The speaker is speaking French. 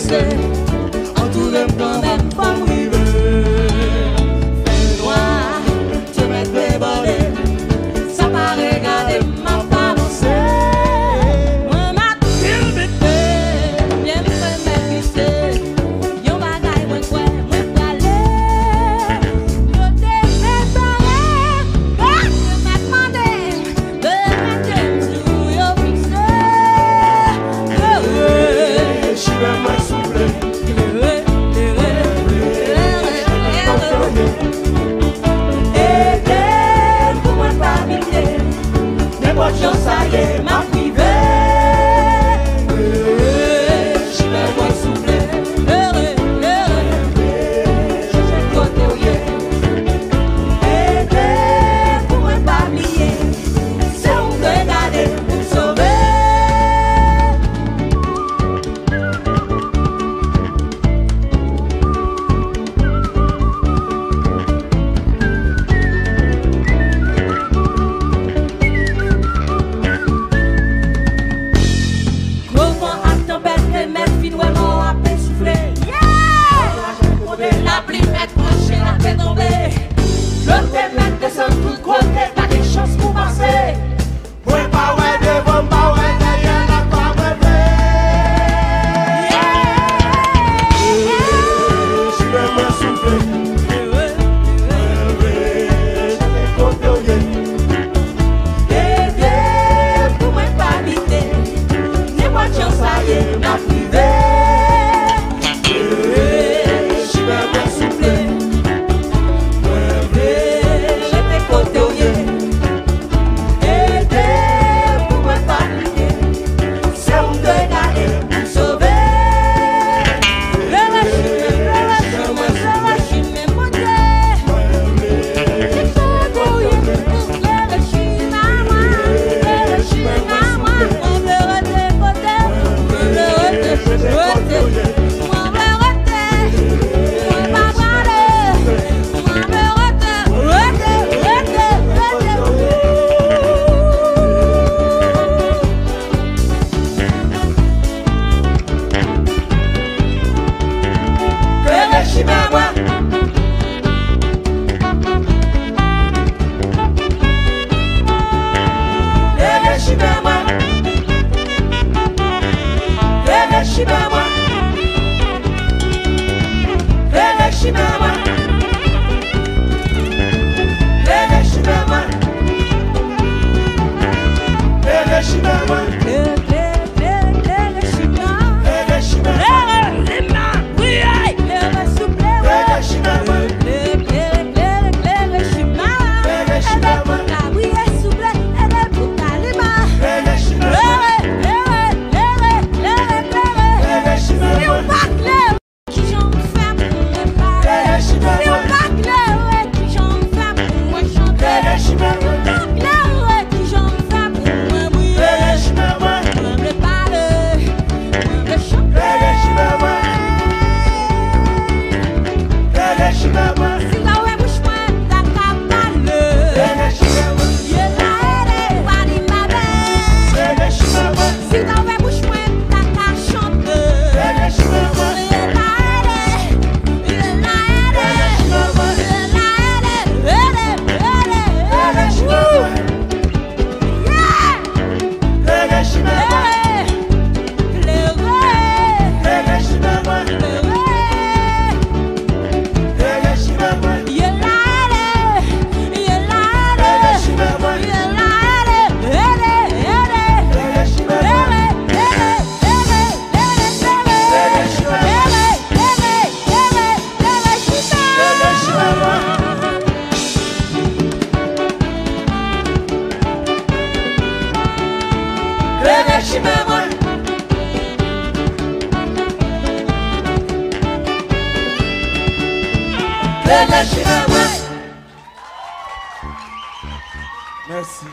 fixé, en tout le quand même pas privé. Fais droit, tu m'es débordé, ça m'a regardé, m'a pas lancé. Moi m'a tilbité, bien me mettre fixé, yon bagaille moi quoi, moi parler. Yo t'ai préparé, quand tu m'as demandé de mettre tout yo fixé. Je suis vraiment soufflé. Ça y est, ma privée. Je suis vraiment soufflé. Je suis côté où y'a. Aidez pour moi pas oublier. C'est où regarder pour me sauver. La pluie m'est prochée, la fait tomber. Le fait mettre descendre tout côté, t'as des chances pour passer. Moi pas ouais devant, pas ouais derrière, la pas me je suis vraiment soufflé. Aidez pour moi pas habiter. N'importe chance, ça y est, ma privée. Merci.